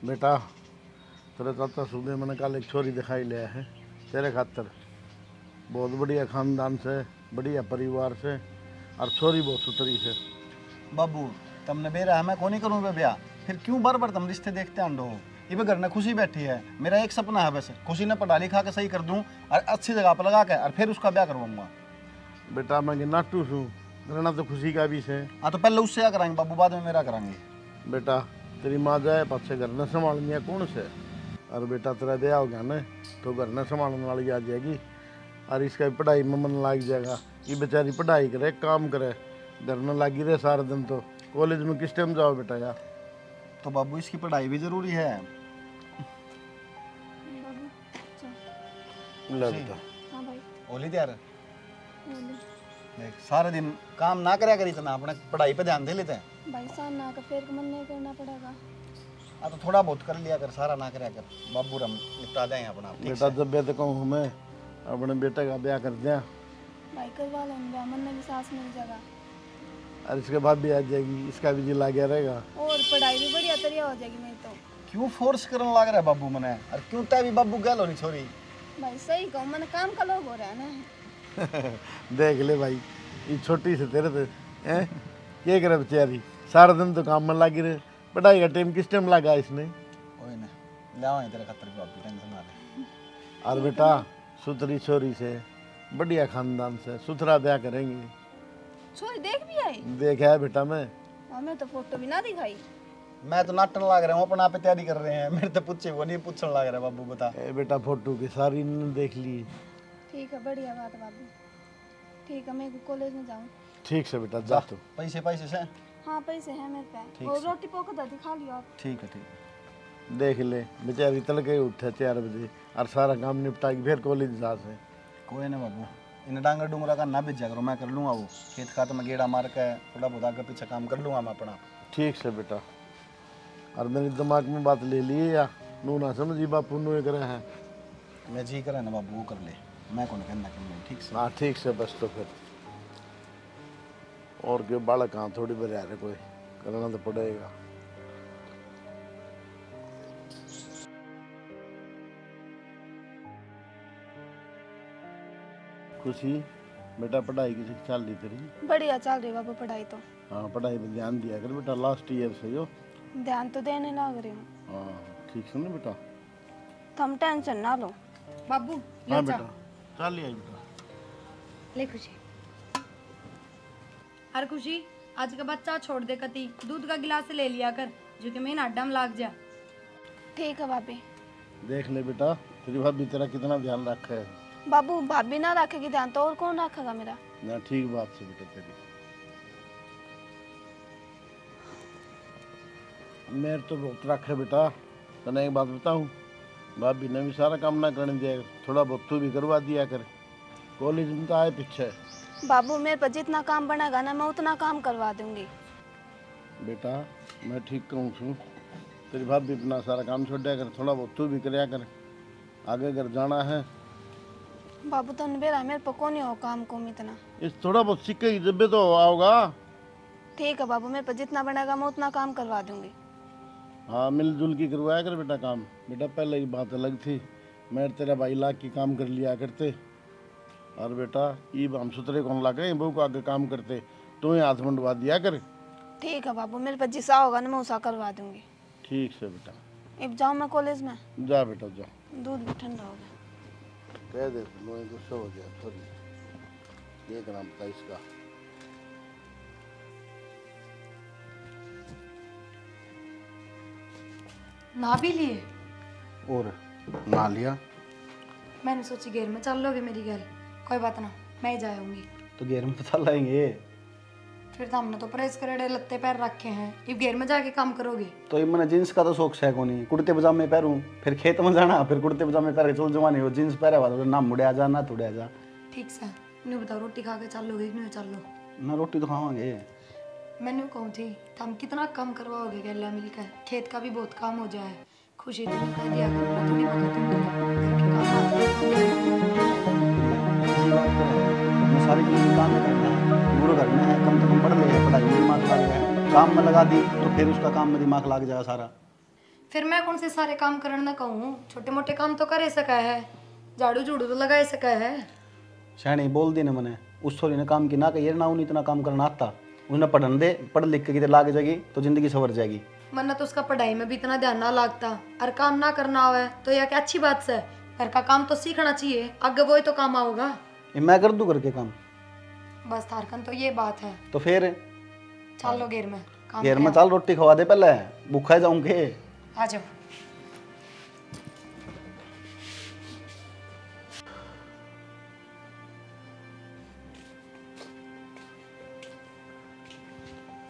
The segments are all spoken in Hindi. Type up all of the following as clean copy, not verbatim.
बेटा तेरे चाचा सूदे मैंने कल एक छोरी दिखाई लिया है तेरे खातर। बहुत बढ़िया खानदान से, बढ़िया परिवार से, और छोरी बहुत सुथरी से। बाबू तुमने बेरा है, मैं कौन ही करूँ ब्याह, फिर क्यों बार बार तुम रिश्ते देखते आंडो हो। ये घर में खुशी बैठी है, मेरा एक सपना है बस, खुशी ने पढ़ा लिखा के सही कर दूं और अच्छी जगह पर लगा के और फिर उसका ब्याह करवाऊंगा। बेटा मैं नाटू हूँ, करना तो खुशी का भी है। हाँ तो पहले उससे क्या कराएंगे बाबू, बाद में मेरा कराएंगे। बेटा तेरी माँ जाए पाछे घर न संभालनी कौन से, और बेटा तेरा ब्याह हो गया ना तो घर न संभालने वाली आ जाएगी, और इसका पढ़ाई में मन लग जाएगा। ये बेचारी पढ़ाई करे काम करे, घर न लगी रहे सारा दिन, तो कॉलेज में किस टाइम जाओ बेटा यार। तो बाबू इसकी पढ़ाई भी जरूरी है। ले बेटा। हाँ भाई। ओली तैयार देख, सारे दिन काम ना करया करी इतना, अपने पढ़ाई पे ध्यान दे लेते हैं भाई। साहब ना का फिर मन नहीं करना पड़ेगा। हाँ तो थोड़ा बहुत कर लिया कर, सारा ना करया कर। बाबू हम निपटा दें अपना। बेटा जब मैं तो कहूँ मैं अपने बेटे का ब्याह कर दिया, भाई करवा लेंगे, मन में भी सांस मिल जाएगा। और इसके बाद भी आ जाएगी, इसका भी जी गया रहेगा, और पढ़ाई भी बढ़िया तरिया हो जाएगी। नहीं तो क्यों फोर्स करने लग रहा है बाबू मने, और क्यों तय भी बाबू गल होनी छोरी। भाई सही कहूँ, मैंने काम का लोग हो रहा है ना। देख ले भाई, ये छोटी से तेरे तो हैं क्या करे बेचारी, सारा दिन तो काम में लगी रहे, पढ़ाई का टाइम किस टाइम लगा इसने। ओए ना लाओ तेरे खातर भी बाबू, टेंशन ना ले। और बेटा सुथरी छोरी से, बढ़िया खानदान से, सुथरा ब्याह करेंगे। छोरी देख भी आई? देखा है बेटा मैं। हमें तो फोटो भी ना दिखाई। मैं तो नाटन लग रहा हूँ, अपना आप तैयारी कर रहे हैं, मेरे तो पूछे वो नहीं पूछने लग रहा है। बाबू बता। बेटा फोटो की सारी ने देख ली। ठीक है, बढ़िया बात है बाबू। ठीक है, मैं कॉलेज में जाऊँ। ठीक से बेटा जा। तो पैसे पैसे से? हाँ पैसे हैं मेरे पे, और रोटी पोक दादी खा लियो आप। ठीक है ठीक है। देख ले बेचारी तड़के उठे 4 बजे, और सारा काम निपटा के फिर कॉलेज जा से। कोई ना बाबू, इन डांगर डूंगरा का ना भेजा करो, मैं कर लूँगा वो खेत खात में गेड़ा मार के थोड़ा बहुत आगे पीछे काम कर लूँगा मैं अपना। ठीक से बेटा, और मेरे दिमाग में बात ले लिए या नू ना समझी बापू नू करे हैं। मैं जी करे ना बाबू वो कर ले, मैं कौन कहना कि नहीं। ठीक से? हाँ ठीक से बस। तो फिर और क्यों बालक कहाँ थोड़ी बजा रहे, कोई करना तो पड़ेगा। खुशी बेटा पढ़ाई की चल रही तेरी? बढ़िया चल रही बाबू पढ़ाई तो। हाँ पढ़ाई पे ध्यान दिया कर बेटा, लास्ट ईयर से हो। ध्यान तो देने लग रही हूँ। हाँ ठीक से ना बेटा, तुम टेंशन ना लो। बाबू ले हाँ जा। बेटा चल लिया बेटा। ले खुशी। हर खुशी आज का बच्चा छोड़ दे कती, दूध का गिलास ले लिया कर, जो कि मेन अड्डा में लाग जा। ठीक है भाभी। देख ले बेटा तेरी भाभी तेरा कितना ध्यान रखा है। बाबू भाभी ना रखेगी ध्यान तो और कौन रखेगा मेरा। ना ठीक बात से बेटा तेरी। मेरे तो बहुत रखे बेटा, तने एक बात बताऊं, भाभी ने भी सारा काम ना करने दिया, थोड़ा बहुत तू भी करवा दिया कर, कॉलेज में तो आए पीछे। बाबू मेरे पर जितना काम बनेगा ना मैं उतना काम करवा दूंगी। बेटा मैं ठीक कहूँ छू, तेरी भाभी अपना सारा काम छोड़ दिया कर, थोड़ा बहुत तू भी करया कर, आगे अगर जाना है। बाबू तो बेरा मेरे पर कौन ही हो काम को इतना। इस थोड़ा बहुत सीखे ही जब तो आओगा। ठीक है बाबू, मेरे पर जितना बनेगा मैं उतना काम करवा दूंगी। हाँ मिलजुल की करवाया कर बेटा काम। बेटा पहले ही बात अलग थी, मैं तेरा भाई लाख की काम कर लिया करते, और बेटा ये हम सुतरे कौन ला गए बहू को आगे काम करते, तो ही हाथ मंडवा दिया कर। ठीक है बाबू, मेरे पर जिसा होगा ना मैं उसा करवा दूंगी। ठीक से बेटा। अब जाऊँ मैं कॉलेज में? जा बेटा जा। दूध भी ठंडा हो गया। कह दे लोहे गुस्सा हो गया थोड़ी, ये नाम था इसका। ना भी लिए? और ना लिया? मैंने सोची घेर में चल लोगे मेरी घर, कोई बात ना मैं ही जाऊंगी। तो घेर में तो चल लाएंगे। फिर तो हमने तो प्रेस करेड़े लत्ते पैर रखे हैं, अब घेर में जाके काम करोगे? तो ये मैंने जींस का तो शौक है को नहीं, कुर्ते पजामे पहनूं, फिर खेत में जाना, फिर कुर्ते पजामे पहन के चल जवानी हो, जींस पहरे वाला ना मुड़िया जा ना तुड़िया जा। ठीक से नहीं बताओ, रोटी खा के चल लोगे कि नहीं चल लो? ना रोटी तो खावांगे। मैंने कहूँ थी तो हम कितना काम करवाओगे गैला मिलकर, खेत का भी बहुत काम हो जाए। खुशी तो नहीं कह दिया करो, थोड़ी बहुत तुम घर के मैं सारी चीज़ काम में करना है, पूरे घर में है, कम से कम पढ़ ले, पढ़ाई में दिमाग लग गया, काम में लगा दी तो फिर उसका काम में दिमाग लग जाएगा सारा। फिर मैं कौन से सारे काम करने ना कहूँ, छोटे मोटे काम तो कर ही सका है, झाड़ू झूड़ू तो लगा ही सका है। शानी बोल दी ना मैंने, उस छोरी ने काम की ना कही ना, उन्हें इतना काम करना आता। उन्हें पढ़न दे, पढ़ लिख के किधर लाग जाएगी तो जिंदगी सवर जाएगी। वरना तो उसका पढ़ाई में भी इतना ध्यान ना लगता, और काम ना करना आवे तो यह क्या अच्छी बात है। घर का काम तो सीखना चाहिए, आगे वो ही तो काम आओगा। ये मैं कर दूं घर के काम? बस तारकन तो ये बात है। तो फिर चलो घेर में काम घेर में करें। चल, रोटी खवा दे पहले, भूखा जाऊंगे। आ जाओ।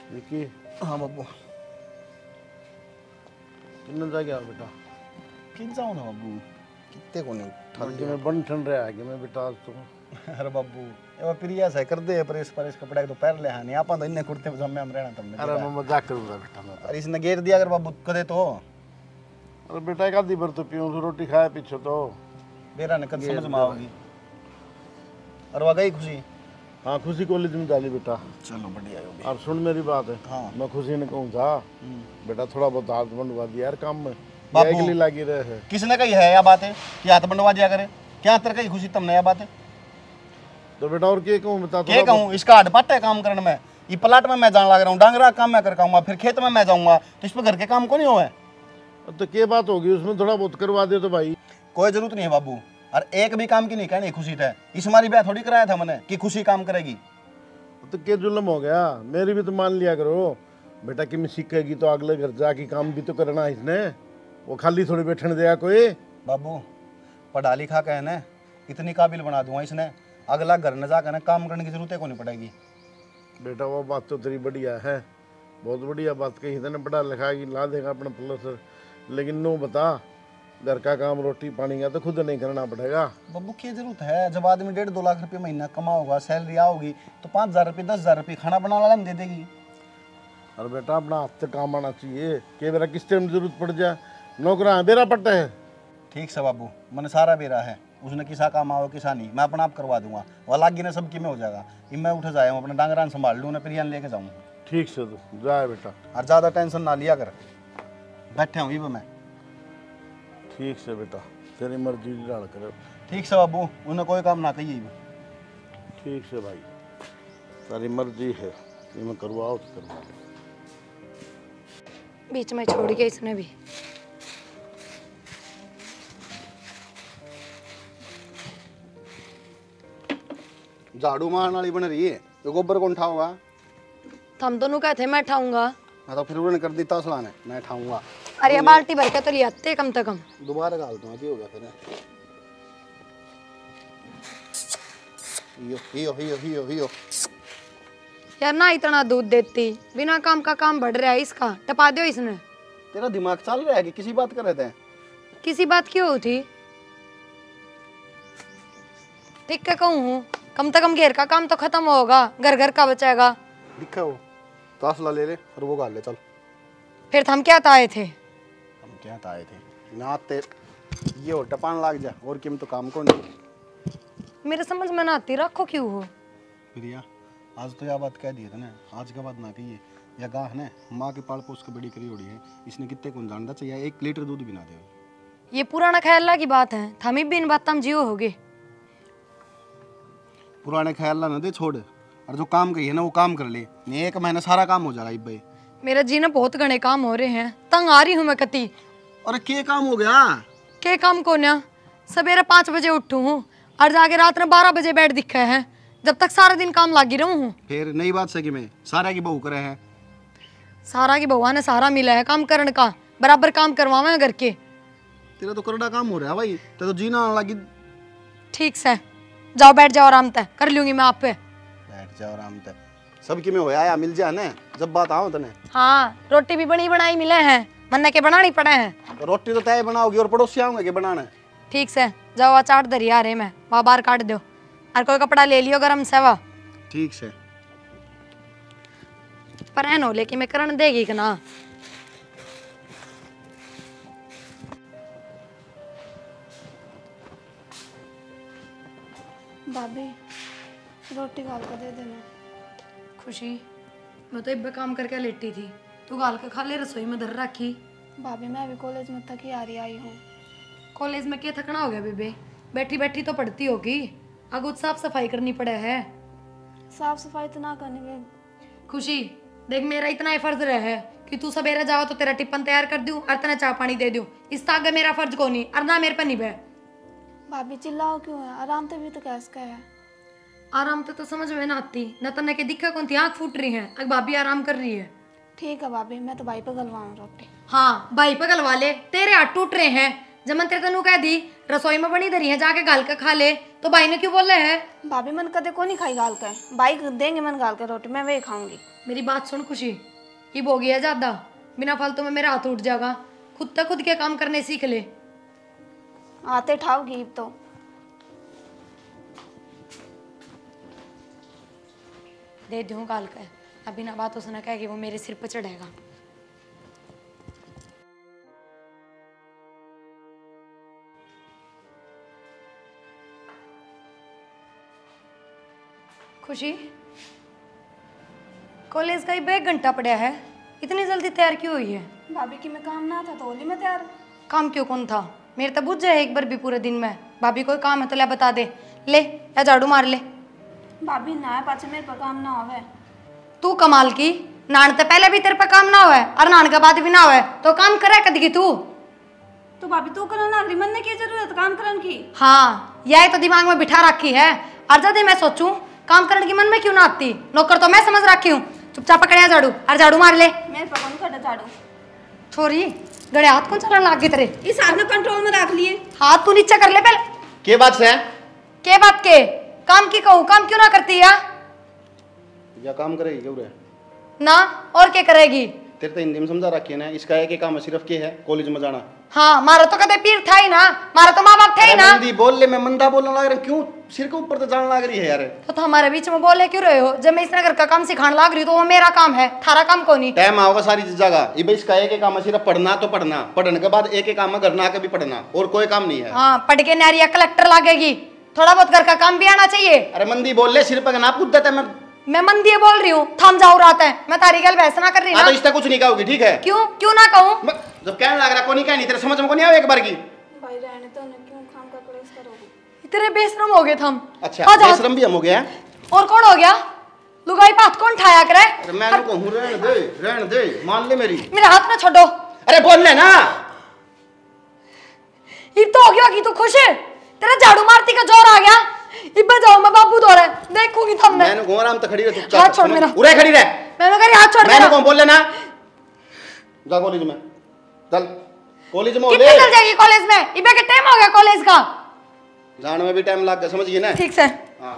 विकी हाँ बाबू। किन्ने जा गया बेटा? किन जाऊँ ना बाबू, कितने को नहीं कि मैं बन ठन रहा है कि मैं बेटा आज तो अरे बाबू ये प्रिया से कर दे प्रेस पर इसका पड़ा तो पैर ले हानि आपा तो इन्ने कुर्ते पजामे में रहना तुमने। अरे मैं मजाक करूंगा बेटा मैं तो। अरे इसने घेर दिया अगर बाबू कदे तो। अरे बेटा एक आधी बार तो पीऊं तो रोटी खाया पीछे तो बेरा ने कद समझ में आओगी। और वह गई खुशी? हाँ खुशी कॉलेज में डाली बेटा। चलो बढ़िया है। और सुन मेरी बात है, हाँ। मैं खुशी ने कहूँ था बेटा थोड़ा बहुत हाथ बनवा दिया यार काम में, बाबू। ये के लिए लगी रहे है। किसने कही है यह बात है कि हाथ बंडवा दिया करे? क्या तेरे कही खुशी तुमने यह बात है? तो बेटा और क्या कहूँ बता? क्या कहूँ, इसका हट पट है काम करने में। ये प्लाट में मैं जाने लग रहा हूँ, डांगरा काम मैं कर पाऊंगा, फिर खेत में मैं जाऊंगा, तो इस पर घर के काम को नहीं हुआ। तो क्या बात होगी उसमें, थोड़ा बहुत करवा दे तो भाई। कोई जरूरत नहीं है बाबू, और एक भी काम की नहीं कहनी खुशी थे। इस हमारी ब्याह थोड़ी कराया था मैंने कि खुशी काम करेगी। तो क्या जुल्म हो गया, मेरी भी तो मान लिया करो बेटा। कि मैं सीखेगी तो अगले घर जाके काम भी तो करना है इसने, वो खाली थोड़ी बैठने देगा कोई। बाबू पढ़ा लिखा के है ना, इतनी काबिल बना दूंगा इसने, अगला घर न जाकर ना काम करने की जरूरत है को नहीं पड़ेगी। बेटा वो बात तो तेरी बढ़िया है, बहुत बढ़िया बात कही तेने। पढ़ा लिखा की ला देगा अपना प्लस, लेकिन नो बता घर का काम रोटी पानी का तो खुद नहीं करना पड़ेगा। बाबू की जरूरत है, जब आदमी 1.5-2 लाख रुपये महीना कमाओगा, सैलरी आओगी तो 5,000 रुपये 10,000 रुपये खाना बनाने वाला दे देगी। और बेटा अपना हाथ से काम आना चाहिए कि मेरा किस टाइम जरूरत पड़ जाए, नौकरा बेरा पट्टा है। ठीक से बाबू, मैंने सारा बेरा है, उसने किसा काम आओ किसा नहीं, मैं अपना आप करवा दूंगा। वह लागी ने सबकी में हो जाएगा। ये मैं उठ जाए अपना डांगरान संभाल लूँ, प्रियान लेके जाऊँ। ठीक से तो जाए बेटा। और ज़्यादा टेंशन ना लिया कर, बैठे हूँ ये मैं। ठीक से बेटा, तेरी मर्जी डाल कर। ठीक से बाबू, उन्हें कोई काम ना कहिए। ठीक से भाई, तेरी मर्जी है, ये मैं करवाओ तो करवा। बीच में छोड़ के इसने भी। झाड़ू मारने वाली बन रही है तो गोबर कौन उठाओगा? हम दोनों कहते मैं ठाऊंगा। हाँ तो फिर उन्होंने कर दी तसला ने, मैं उठाऊंगा। अरे ये बाल्टी भर के तो ले आते कम से कम। दोबारा डाल दूंगा, की हो गया फिर? हियो। यार ना इतना दूध देती, बिना काम का काम बढ़ रहा है इसका, टपा दो इसने। तेरा दिमाग चल रहा है कि किसी बात कर रहे थे? किसी बात की हो थी? ठीक क्या कहूँ, कम से कम घेर का काम तो खत्म होगा, घर घर का बचेगा। दिखा वो तसला ले ले और वो गाल ले चल। फिर हम क्या आए थे? हम क्या आए थे ना ते ये हो टपान लाग जा, और किम तो काम को नहीं। मेरे समझ में ना आती, रखो क्यों हो? प्रिया आज तो यह बात कह दी है ना, आज के बाद ना कहिए। या गाह ने माँ के पाल पोस के बड़ी करी होड़ी है, इसने कितने कौन जानता चाहिए 1 लीटर दूध भी ना दे। ये पुराना ख्याल की बात है, थमी भी इन बात हम जियो होगे। पुराने ख्याल ना दे छोड़, और जो काम कही है ना वो काम कर ले, नहीं 1 महीना सारा काम हो जाएगा। भाई मेरा जी ना बहुत घने काम हो रहे हैं, तंग आ रही हूँ मैं कती। अरे क्या काम हो गया? के काम को ना, सवेरे 5 बजे उठू हूँ और जाके रात में 12 बजे बैठ दिखा है, जब तक सारा दिन काम लागी रहूँ हूँ। फिर नई बात से कि मैं सारा की बहू करे हैं। सारा की बउआ ने सारा मिला है काम करने का, बराबर काम करवावे हैं घर के। तेरा तो करड़ा काम हो रहा है भाई, तेरा तो जीना आने लगी। ठीक से जाओ बैठ जाओ, आराम तय कर लूंगी मैं आप पे। बैठ जाओ आराम से, सबकी में होया या मिल जाए ना जब बात आओ तने। हाँ रोटी भी बनी बनाई मिले हैं, मन्ने के बनानी पड़े हैं। तो रोटी तो तय बनाओगी और पड़ोसी आओगे के बनाने। ठीक से जाओ, अचार दरी आ रहे मैं, वहाँ बाहर काट दो, और कोई कपड़ा ले लियो गरम सेवा। ठीक से पर है नो लेकिन मैं करन देगी कि ना। भाभी रोटी गाल कर दे देना। खुशी मैं तो इब्बे काम करके लेटी थी, तू गाल के खा ले, रसोई में धर रखी। भाभी मैं अभी कॉलेज में थकी हारी आई हूँ। कॉलेज में क्या थकना हो गया बेबे? बैठी बैठी तो पढ़ती होगी, आगे साफ सफाई करनी पड़े है। साफ सफाई तो ना करने में। खुशी देख, मेरा इतना ही फर्ज रहा है कि तू सवेरे जाओ तो तेरा टिफिन तैयार कर दूं और तेरा चाय पानी दे दूं। इससे आगे मेरा फर्ज को नहीं और ना मेरे पर नहीं बे। भाभी चिल्लाओ क्यों है? आराम से भी तो कैस का है। आराम तो समझ में ना आती न, तने के दिक्कत कौन थी? आँख फूट रही है, अब भाभी आराम कर रही है। ठीक है भाभी, मैं तो भाई पे गलवाऊँ रोटी। हाँ भाई पे गलवा ले, तेरे हाथ टूट रहे हैं। जब मैं तेरे तनु कह दी रसोई में बनी धरी है जाके गाल के खा ले, तो भाई ने क्यों बोल रहे हैं? भाभी मन कदे को नहीं खाई गाल का, भाई देंगे मन गाल के रोटी, मैं वही खाऊंगी। मेरी बात सुन खुशी, ये हो गया ज्यादा, बिना फालतू में मेरा हाथ उठ जाएगा। खुद तक खुद के काम करने सीख ले। आते ठाओगी तो। दे दूँ गाल का, अभी ना बात उसने कह कि वो मेरे सिर पर चढ़ेगा। खुशी, कॉलेज का ही बैग घंटा पड़ा है, इतनी जल्दी तैयार क्यों हुई है? भाभी की में काम ना था तो होली में तैयार। काम क्यों कौन था? मेरे तो बुझ जाए एक बार भी पूरे दिन में। भाभी कोई काम है तो ले बता दे, ले या झाड़ू मार ले। भाभी ना पाचे मेरे पर काम ना होवे। तू कमाल की, नान तो पहले भी तेरे पे काम ना हुआ और नान के बाद भी ना हुआ, तो काम करे कदी तू? तो भाभी तू करो ना, मन ने क्या जरूरत काम करने की? हाँ यही तो दिमाग में बिठा रखी है। और जब मैं सोचूं काम करने की मन में क्यों ना आती? नौकर तो मैं समझ रखी हूँ। चुपचाप पकड़िया झाड़ू और झाड़ू मार ले। मेरे पर कौन कर झाड़ू? छोरी गड़े हाथ कौन चलाने लग गए तेरे? इस हाथ में कंट्रोल में रख लिए। हाथ तू नीचे कर ले पहले। के बात से के बात के? काम की कहूँ, काम क्यों ना करती है? या काम करेगी क्यों रे? ना और क्या करेगी? तेरे तो हिंदी में समझा रखी है ना, इसका एक ही काम है सिर्फ के है कॉलेज में जाना। हाँ मारा तो कदे पीर था ही ना, मारा तो माँ बाप थे ही ना। मंदी बोल ले, मैं मंदा बोलने लग रहा, क्यों सिर के ऊपर तो जाने लग रही है यार। तो हमारे बीच में बोले क्यों रहे हो? जब मैं इस नगर का काम सिखाने लग रही हूँ तो वो मेरा काम है, थारा काम को नहीं। टाइम आओगा सारी जगह, ये इसका एक ही काम है सिर्फ पढ़ना, तो पढ़ना, पढ़ने के बाद एक ही काम है घर ना के भी पढ़ना, और कोई काम नहीं है। हाँ पढ़ के नारिया कलेक्टर लागेगी, थोड़ा बहुत घर का काम भी आना चाहिए। अरे मंदी बोल ले, सिर पर ना पूछ देता मैं मंदी बोल रही हूँ, थम जाओ रात है, मैं तारी गल बहस ना कर रही ना। तो इसका कुछ नहीं कहोगी ठीक है? क्यों क्यों ना कहूँ? जब कहने लग रहा को नहीं कहनी, तेरे समझ में को नहीं आवे एक बार की? भाई रहने तो ना, क्यों काम का कलेश करोगे? तेरे बेशरम हो गए थम। अच्छा बेशरम भी हम हो गया। और कौन हो गया? लुगाई पात कौन ठाया करे? अरे मैं कहूँ रहने दे, मान ले मेरी। मेरे हाथ ना छोड़ो। अरे बोल ले ना। ये तो हो गया कि तू खुश है? तेरा झाड़ू मारती का जोर आ गया। इब्बे जाओ मैं बाबू दौड़े देखूंगी थमने। मैंने घूम रहा हूं तो खड़ी रह चुपचाप। हाथ छोड़ मेरा। उरे खड़ी रह। मैंने कहा हाथ छोड़ मेरा। मैंने कौन बोल लेना? जा कॉलेज में चल, कॉलेज में कितने चल जाएगी कॉलेज में? इब्बे के टाइम हो गया कॉलेज का। जाने में भी टाइम लग गया, समझ गई ना? ठीक से। हां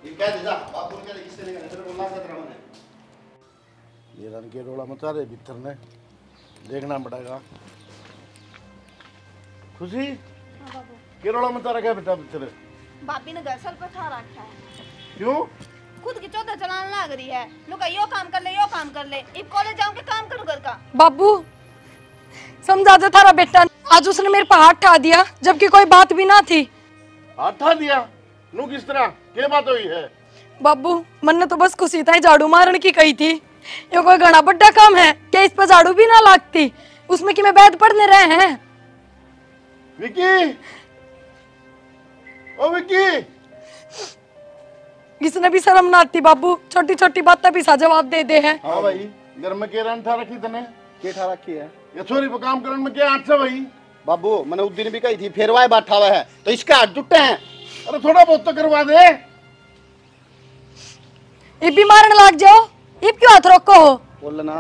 ये कह दे जा, बाप बोल के किससे नहीं कहना, तेरे को लाग जाता रहा मैंने। ये रन के रोड़ा मचा रहे भीतर ने, देखना पड़ेगा। खुशी हाँ बाबू, के रोड़ा मचा रखा है बेटा भीतर? भाभी ने घर सर पर खा रखा है। क्यों? खुद की चौदह चलाने लग रही है। लोग यो काम कर ले, यो काम कर ले। इब कॉलेज जाऊं के काम करूं घर का। बाबू समझा दे थारा बेटा, आज उसने मेरे पर हाथ ठा दिया जबकि कोई बात भी ना थी। हाथ ठा दिया? नू किस तरह? क्या बात हुई है? बाबू मन ने तो बस खुशी था झाड़ू मारने की कही थी। ये कोई घना बड़ा काम है क्या? इस पर झाड़ू भी ना लागती, उसमें कि मैं बैठ पढ़ने रहे हैं। विकी, ओ विकी, इसने भी शर्म ना आती बाबू, छोटी छोटी बातें भी सा जवाब दे दे है। हाँ भाई, घर में क्या रन ठा रखी तने? के ठा रखी है? ये छोरी पर काम करने में क्या हाथ से भाई? बाबू मैंने उस दिन भी कही थी, फिर वाय बैठा हुआ है तो इसके हाथ जुटे हैं। अरे थोड़ा बहुत तो करवा दे। इब भी मारने लग जाओ, इब क्यों हाथ रोको हो? बोल ना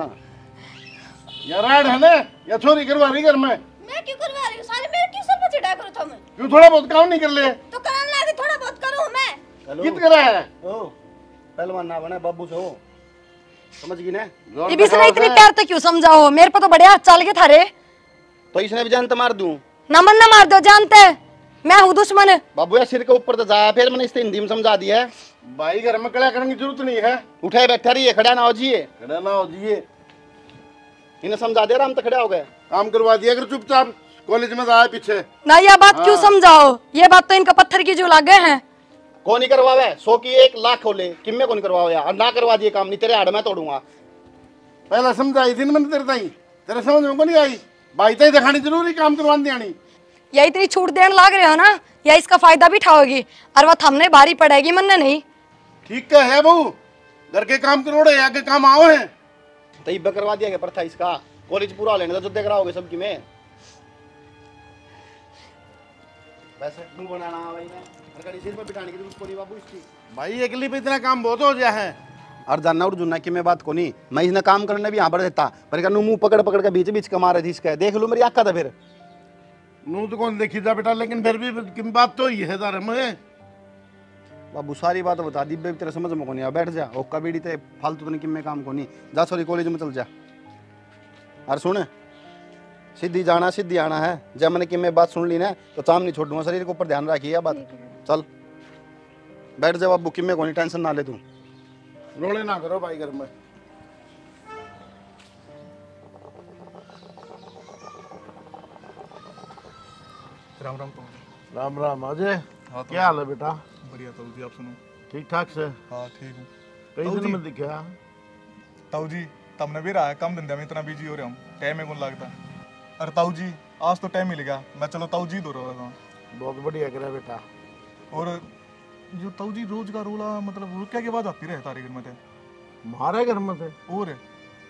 या राड है ना, या छोरी करवा रही घर में? मैं क्यों करवा रही हूँ? सारे मेरे क्यों सर पर चढ़ा करो तुम? क्यों थोड़ा बहुत काम नहीं कर ले? तो कराने लगे, थोड़ा बहुत करूँ मैं। कित करा है? ओ पहलवान ना बने बाबू से हो, समझ गई ना? इब इसने इतनी प्यार तो क्यों समझाओ? मेरे पर तो बढ़िया हाथ चल गए थारे। तो इसने भी जानते मार दूं? नमन ना मार दो, जानते मैं हूँ दुश्मन। बाबू यार सिर के ऊपर तो जा, फिर मैंने इससे हिंदी में समझा दिया है। भाई घर में कड़ा करने की जरूरत नहीं है। उठे बैठा रही है, खड़ा ना हो जिए, खड़ा ना हो जिए। इन्हें समझा दे रहा, हम तो खड़े हो गए। काम करवा दिया अगर चुपचाप, कॉलेज में आए पीछे ना। यह बात क्यों समझाओ? ये बात तो इनका पत्थर की जो लागे हैं। कौन नहीं करवावे? 100 की 1 लाख खोले, किम्मे कौन करवावे यार? ना करवा दिए काम, नहीं तेरे हाड़ में तोड़ूंगा। पहला समझाई थी ना मैंने तेरे ताई, तेरे समझ में को नहीं आई? भाई तो दिखानी जरूरी काम करवाने दियानी। या इतनी छूट देने लाग रहे हो ना, या इसका फायदा भी उठाओगी और वह हमने भारी पड़ेगी मन नहीं। ठीक है बहू, घर के काम करोड़े आगे काम आओ है। तो ये करवा दिया गया प्रथा इसका, कॉलेज पूरा लेने तो जो देख रहा होगे सबकी में। वैसे तू बनाना भाई ने अरकड़ी सिर पर बिठाने की जरूरत नहीं बाबू इसकी। भाई अकेली पे इतना काम बहुत हो गया है। और जानना और जुन्ना की मैं बात को नहीं, मैं इसने काम करने भी यहाँ पर रहता पर कहूँ मुंह पकड़ पकड़ के बीच बीच कमा रही थी इसका, देख लो मेरी आँख का था फिर। नू तो कौन देखी था बेटा, लेकिन फिर भी किन बात तो ही है तारे में। बाबू सारी बात बता दी बे, तेरे समझ में को नहीं आ, बैठ जा ओका बीड़ी ते फालतू तो नहीं कि मैं काम को नहीं जा, सॉरी कॉलेज में चल जा। और सुन सीधी जाना सीधी आना है, जब मैंने कि मैं बात सुन ली ना तो काम नहीं छोड़ूंगा, शरीर के ऊपर ध्यान रखिए बात। चल बैठ जा बाबू, कि मैं को नहीं टेंशन ना ले तू। रोले ना करो भाई घर में। राम राम तो राम राम अजय, हाँ तो क्या हाल है बेटा? बढ़िया ताऊ जी, आप सुनो। ठीक ठाक से? हाँ ठीक हूँ कई ताऊ दिन जी। में दिखा। ताऊ जी तमने भी रहा है काम धंधे में इतना बिजी हो रहे हम, टाइम ही कौन लगता। अरे ताऊ जी आज तो टाइम मिल गया, मैं चलो ताऊ जी दो रहा था। बहुत बढ़िया करा बेटा। और जो ताऊ जी रोज का रोला मतलब रुक के बाद आती रहे तारे घर में थे। हमारे घर में थे? और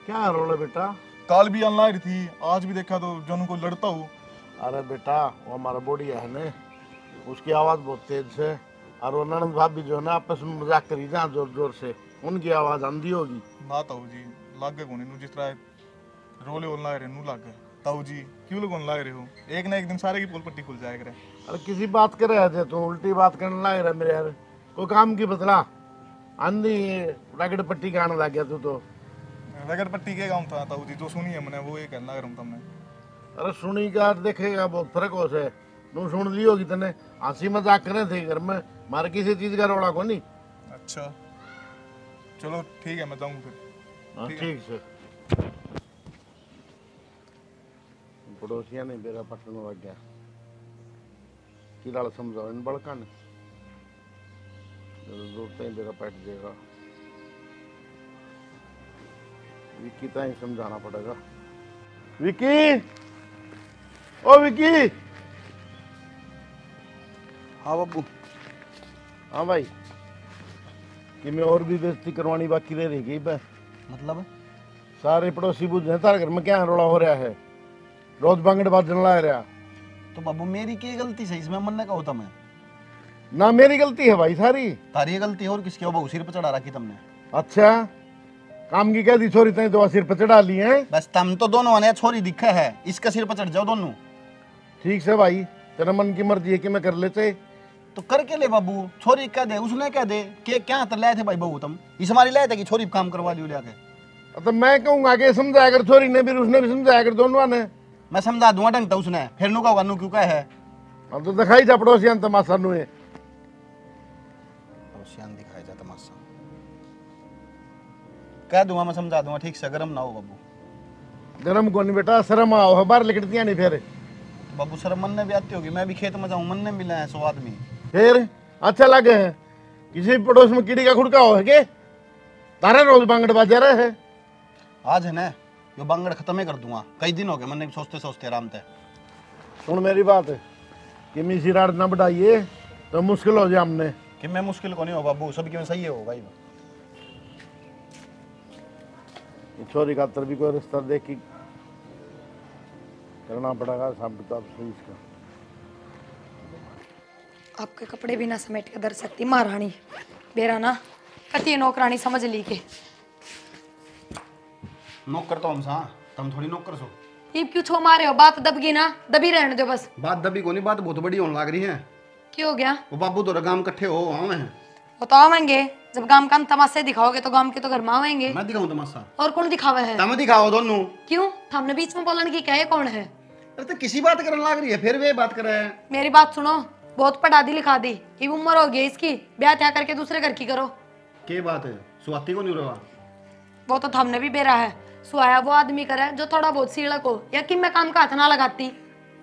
क्या रोल है बेटा? काल भी ऑनलाइन थी, आज भी देखा तो जनू को लड़ता हूँ। अरे बेटा वो हमारा बोड़िया है ना, उसकी आवाज़ बहुत तेज है। और वो ननद भाभी जो है ना आपस में मजाक करी जहाँ जोर जोर से, उनकी आवाज़ आंधी होगी। ना ताऊ जी लाग गए कौन जिस तरह रोले ऑनलाइन रहे नू लाग गए। ताऊ जी क्यों लोग ऑनलाइन रहे हो, एक ना एक दिन सारे की पोल पट्टी खुल जाएगा रे। अरे किसी बात कर रहे थे तू, उल्टी बात करने लग रहा मेरे यार। कोई काम की बतला, आंधी रगड़ पट्टी खाने लग गया तू तो। रगड़ पट्टी के काम था ताऊ जी, जो सुनी है मैंने वो ये कहना लग रहा हूँ तुमने। अरे सुनी का देखेगा बहुत फर्क हो से। तू सुन ली होगी तने, हंसी मजाक करे थे घर में, मारे किसी चीज का रोड़ा को नहीं। अच्छा चलो ठीक है मैं जाऊँ फिर। हाँ ठीक है। ठीक से। पड़ोसिया ने मेरा पटन लग गया कि लाल समझाओ इन बड़का ने, दूर ही मेरा पट जाएगा। विक्की तो ही समझाना पड़ेगा। विक्की, ओ विक्की। हाँ बाबू। हाँ भाई, कि मैं और भी बेइज्जती करवानी बाकी रह रही गई। मतलब सारे पड़ोसी बुझे तारे घर में क्या रोड़ा हो रहा है, रोज बांगड़ बाजन ला रहा। तो बाबू मेरी क्या गलती से इसमें मन का होता मैं ना मेरी गलती है भाई सारी। तारी गलती है और किसकी हो बाबू, सिर पर चढ़ा रखी तुमने। अच्छा काम की क्या दी छोरी तय तो सिर पर चढ़ा ली है। बस तुम तो दोनों ने छोरी दिखा है, इसका सिर पर चढ़ जाओ दोनों। ठीक से भाई, तेरा मन की मर्जी है कि मैं कर लेते तो करके ले बाबू, छोरी कह दे उसने कह दे कि क्या तो लाए थे भाई बहू तुम, इस हमारी लाए थे कि छोरी काम करवा लियो जाके। तो मैं कहूँगा कि समझाया कर छोरी ने भी, उसने भी समझाया कर, दोनों ने। मैं समझा दूंगा ढंग तो उसने, फिर नु का क्यों कह है। अब तो दिखाई जा पड़ोसिया तमाशा नु है। पड़ोसियान दिखाया जा तमाशा, कह दूंगा मैं, समझा दूंगा ठीक से, गरम ना हो बाबू। गरम को नहीं बेटा, शर्म आओ है, बाहर लिखटियाँ नहीं फिर। बाबू शर्म मन ने भी आती होगी, मैं भी खेत में जाऊँ मन ने मिला है 100 आदमी। फिर अच्छा लगे है, किसी पड़ोस में कीड़ी का खुड़का हो है के तारे रोज बांगड़ बाजा रहे है। आज है ना यो बांगड़ खत्म ही कर दूंगा, कई दिन हो गए मैंने सोचते सोचते आराम थे। सुन मेरी बात है कि मिसी रात ना बढ़ाइए तो मुश्किल हो जाए हमने। कि मैं मुश्किल को नहीं हो बाबू, सबकी में सही है भाई। छोरी खातर भी कोई रिश्ता देखी करना पड़ेगा, सब किताब सही इसका। आपके कपड़े भी ना समेट के दर सकती महारानी, बेरा ना कती नौकरानी समझ ली के। नौकर तो हम सा, तुम थोड़ी नौकर सो। ये क्यों छो मारे हो, बात दबगी ना, दबी रहने दो बस। बात दबी को नहीं, बात बहुत बड़ी होने लग रही है। क्यों हो गया? वो बाबू तो गांव इकट्ठे हो आवे हैं। वो तो आवेंगे, जब गांव काम तमाशे दिखाओगे तो गांव के तो घर में आवेंगे। मैं दिखाऊं तमाशा? और कौन दिखावा है? तुम दिखाओ दोनों। क्यों? हमने बीच में बोलने की क्या है, कौन है? अरे तो किसी बात करने लग रही है, फिर वे बात कर रहे हैं। मेरी बात सुनो, बहुत पढ़ा दी लिखा दी, ये उम्र हो गई इसकी, ब्याह त्या करके दूसरे घर की करो। क्या बात है, सुहाती को नहीं रहा? वो तो हमने भी बेरा है, सुहाया वो आदमी करे जो थोड़ा बहुत सीढ़क हो, या कि मैं काम का हाथ ना लगाती।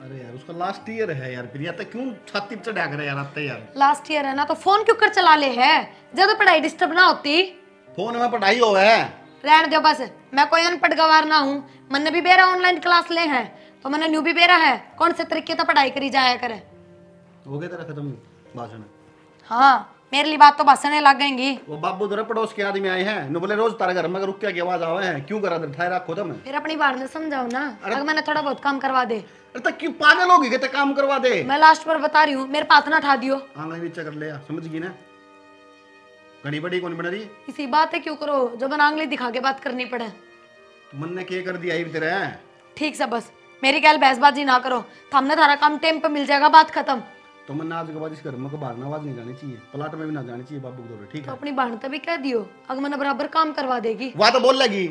अरे यार उसका लास्ट ईयर है यार, फिर या तो क्यों छाती पे चढ़ा कर यार आते यार। लास्ट ईयर है ना, तो फोन क्यों कर चला ले है, जब पढ़ाई डिस्टर्ब ना होती। फोन में पढ़ाई हो है, रहने दो बस, मैं कोई अनपढ़ गवार ना हूँ, मैंने भी बेरा ऑनलाइन क्लास ले हैं, तो मैंने न्यू भी बेरा है कौन से तरीके से पढ़ाई करी जाया करे। हो गया तेरा खत्म भाषण? हाँ मेरे लिए बात तो भाषण लग गएंगी। वो बाबू तेरे पड़ोस के आदमी आए हैं न बोले रोज तारे घर में रुक के आवाज आवे हैं, क्यों करा दे ठाए रखो तुम? फिर अपनी बात में समझाओ ना, अगर मैंने थोड़ा बहुत काम करवा दे। अरे तक क्यों पागल होगी कि ते काम करवा दे? मैं लास्ट पर बता रही हूँ, मेरे पास ना ठा दियो। आंगली नीचे कर ले, समझ गई ना? घड़ी बड़ी कौन बना रही? इसी बात है क्यों करो जो बना आंगली दिखा के बात करनी पड़े। मन ने क्या कर दिया तेरे? ठीक से बस मेरी ख्याल बहसबाजी ना करो, हमने थारा काम टाइम पे मिल जाएगा, बात खत्म। तो मन आज के बाद इस घर में को बाहर आवाज नहीं जानी चाहिए, प्लाट में भी ना जानी चाहिए बाबू को दौरे, ठीक तो है? अपनी बहन तभी कह दियो अगर मैंने बराबर काम करवा देगी। वह तो बोल लगी।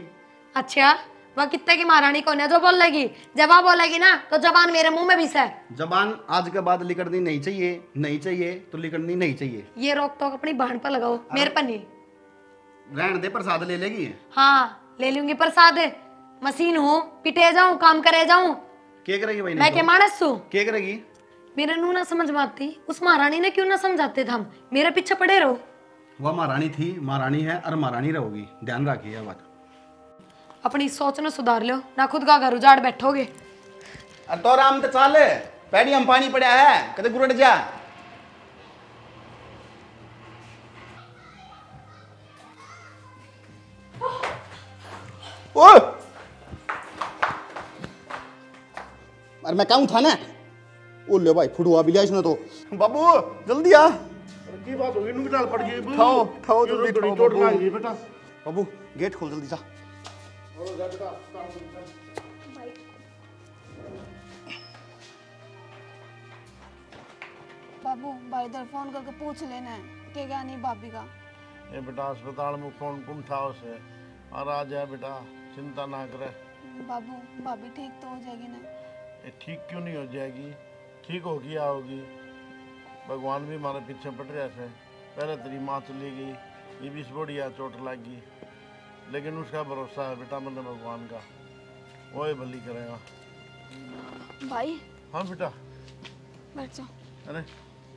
अच्छा वह कितने की महारानी कौन है जो बोल लेगी? जब वह बोलेगी ना तो जबान मेरे मुंह में भी है। जबान आज के बाद लिकड़नी नहीं चाहिए, नहीं चाहिए तो लिकड़नी नहीं चाहिए। ये रोक टोक अपनी बहन पर लगाओ, मेरे पर नहीं। रहने दे, प्रसाद ले लेगी। हाँ ले लूंगी प्रसाद, मशीन हूँ, पिटे जाऊं काम करे जाऊं। क्या करेगी भाई? मैं के मानस हूँ? क्या करेगी? मेरे नू ना समझ में आती, उस महारानी ने क्यों ना समझाते थे हम, मेरे पीछे पड़े रहो। वह महारानी थी, महारानी है और महारानी रहोगी, ध्यान रखिए बात। अपनी सोच न सुधार लो ना, खुद का घर उजाड़ बैठोगे। तो राम तो चाल पैड़ी हम पानी पड़ा है, कदे गुरड़ जा। ओ अरे मैं कहूँ था ना, ओ ले भाई फुटवा भी लिया इसने तो। बाबू जल्दी आ। की बात होगी, नुक डाल पड़ गई। ठाओ ठाओ जल्दी ठाओ चोट बाबू। लग गई बेटा। बाबू गेट खोल जल्दी जा। बाबू भाई इधर फोन करके पूछ लेना है कि क्या नहीं भाभी का। ये बेटा अस्पताल में फोन कुम था उसे, और आ जाए बेटा, चिंता ना करे। बाबू भाभी ठीक तो हो जाएगी ना? ये ठीक क्यों नहीं हो जाएगी? ठीक होगी, आओगी। भगवान भी हमारे पीछे पड़ रहे थे। पहले तेरी माँ चली गई, ये भी बढ़िया चोट लग गई, लेकिन उसका भरोसा है बेटा मैंने भगवान का, वो ही भली करेगा। भाई हाँ बेटा बैठ जाओ। अरे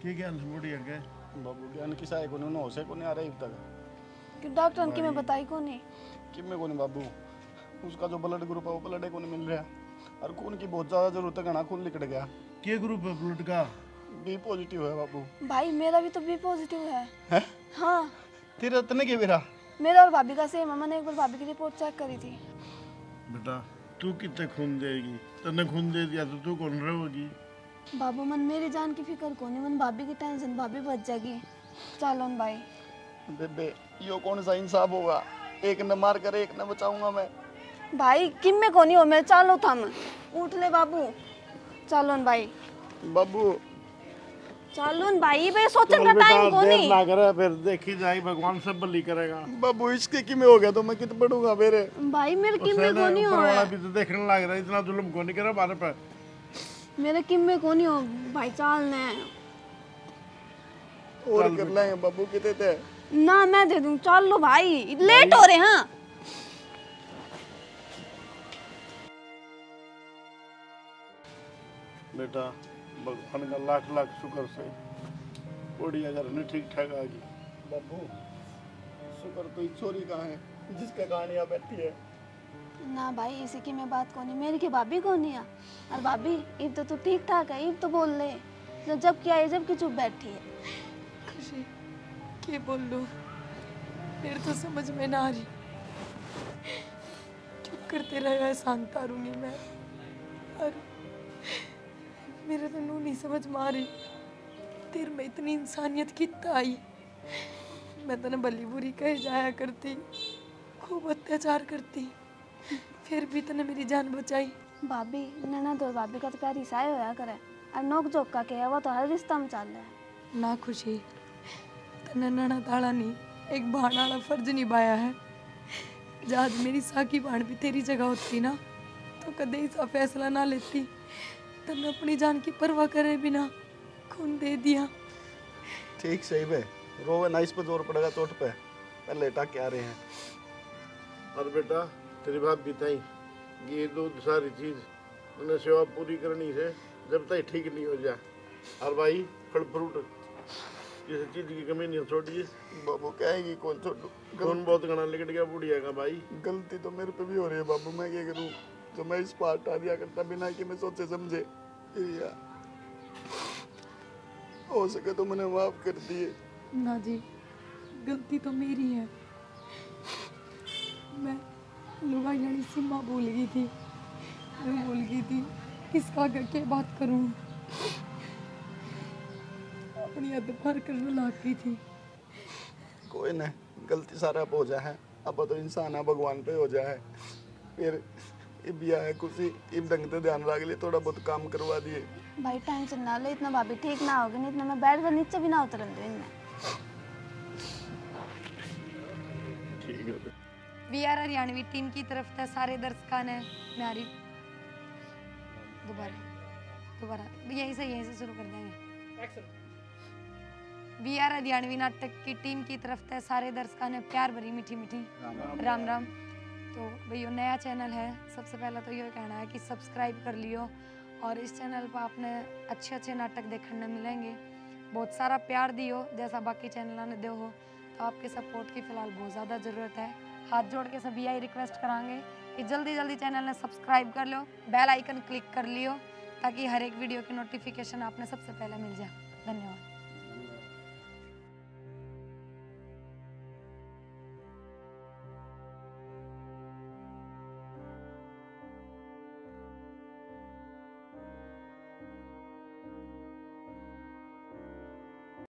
ठीक है, बढ़िया गए। बाबू ज्ञान किसा है कोने हो से कोने आ रहा है तक कि डॉक्टर की मैं बताई को नहीं कि मैं कोने बाबू, उसका जो ब्लड ग्रुप है वो ब्लड को नहीं मिल रहा, और खून की बहुत ज्यादा जरूरत है, घना खून निकल गया। क्या ग्रुप है ब्लड का? बी पॉजिटिव है बाबू। भाई मेरा भी तो बी पॉजिटिव है। हैं? हाँ तेरा तने के मेरा? मेरा और भाभी का सेम है, मैंने एक बार भाभी की रिपोर्ट चेक करी थी। बेटा तू कितने खून देगी? तने खून दे दिया तो तू कौन रहोगी? बाबू मन मेरी जान की फिक्र को नहीं, मन भाभी की टेंशन, भाभी बच जाएगी। चलो भाई। बेबे यो कौन सा इंसाफ होगा, एक न मार कर एक न बचाऊंगा मैं। भाई किम में कोनी हो मैं, चलो थम उठ ले बाबू। चलो भाई। बाबू चलो भाई, बे सोचन का टाइम कोनी। देर ना करे, फिर देखी जाए, भगवान सब भली करेगा। बाबू इसके कि में हो गया तो मैं कित पढ़ूंगा मेरे? भाई मेरे किम में कोनी हो वाला भी तो देखने लग रहा है, इतना जुल्म कोनी करे हमारे पे। मेरे किम में कोनी हो भाई, चाल ने और कर लेंगे बाबू, कितने थे ना मैं दे दूं। चल लो भाई, लेट हो रहे हैं। बेटा भगवान का लाख लाख शुक्र से बढ़िया घर ने ठीक ठाक आ गई। बाबू शुक्र तो एक छोरी कहाँ है जिसके कारण यहाँ बैठी है? ना भाई इसी की मैं बात कोनी, मेरी की भाभी कोनी है। और भाभी इब तो तू ठीक ठाक है, इब तो बोल ले। जब क्या है, जब की चुप बैठी है। खुशी क्या बोल लूं, मेरे तो समझ में ना आ रही। चुप करते रहे शांत तारूंगी मैं, और मेरे तो नू नहीं समझ में आ रही तेरे में इतनी इंसानियत कितना आई। मैं तो भली बुरी कह जाया करती, खूब अत्याचार करती, फिर भी तने मेरी जान बचाई। भाभी ननद और भाभी का तो प्यार ईसाई होया करे, और नोक जोक का क्या वो तो हर रिश्ता में चल रहा है। ना खुशी, तने नना ताड़ा नहीं एक बहाना वाला फर्ज निभाया है। जहाज मेरी साकी बहन भी तेरी जगह होती ना तो कदे ऐसा फैसला ना लेती। तने अपनी जान की परवाह करे बिना खून दे दिया। ठीक सही बे, रोवे ना, इस पे जोर पड़ेगा चोट पे, पहले लेटा के आ रहे हैं। और बेटा तेरी बात बताई, ये दूध सारी चीज उन्हें सेवा पूरी करनी है जब तक ठीक नहीं हो जाए। और भाई फल फ्रूट किसी चीज की कमी नहीं छोड़िए। बाबू कहेगी कौन छोटू, कौन बहुत घना लिकट गया बुढ़िया का भाई। गलती तो मेरे पे भी हो रही है बाबू, मैं क्या करूं? जो मैं इस पर हटा दिया करता बिना कि मैं सोचे समझे। या हो सके तो मैंने माफ कर दिए। ना जी, गलती तो मेरी है। मैं लुगाई यानी सीमा भूल गई थी। मैं भूल गई थी किसका आगे क्या बात करूं। अपनी हद पार करने लग गई थी। कोई ना, गलती सारा हो जा है। अब तो इंसान है, भगवान पे हो जाए। फिर बिया है खुशी इब ढंग से ध्यान रख लिए, थोड़ा बहुत काम करवा दिए। भाई टेंशन ना लो, इतना भाभी ठीक ना होगी, नहीं इतना मैं बैठ कर नीचे भी ना उतरन दूँ इनमें। ठीक है। वी आर हरियाणवी टीम की तरफ से सारे दर्शकों ने म्यारी दोबारा यहीं से शुरू कर देंगे। वी आर हरियाणवी नाटक की टीम की तरफ से सारे दर्शकों ने प्यार भरी मीठी मीठी राम राम। तो भैया नया चैनल है, सबसे पहला तो ये कहना है कि सब्सक्राइब कर लियो और इस चैनल पर आपने अच्छे अच्छे नाटक देखने मिलेंगे। बहुत सारा प्यार दियो जैसा बाकी चैनलों ने दो हो। तो आपके सपोर्ट की फ़िलहाल बहुत ज़्यादा ज़रूरत है। हाथ जोड़ के सभी यही रिक्वेस्ट करांगे कि जल्दी जल्दी चैनल ने सब्सक्राइब कर लो, बेल आइकन क्लिक कर लियो ताकि हर एक वीडियो की नोटिफिकेशन आपने सबसे पहले मिल जाए। धन्यवाद।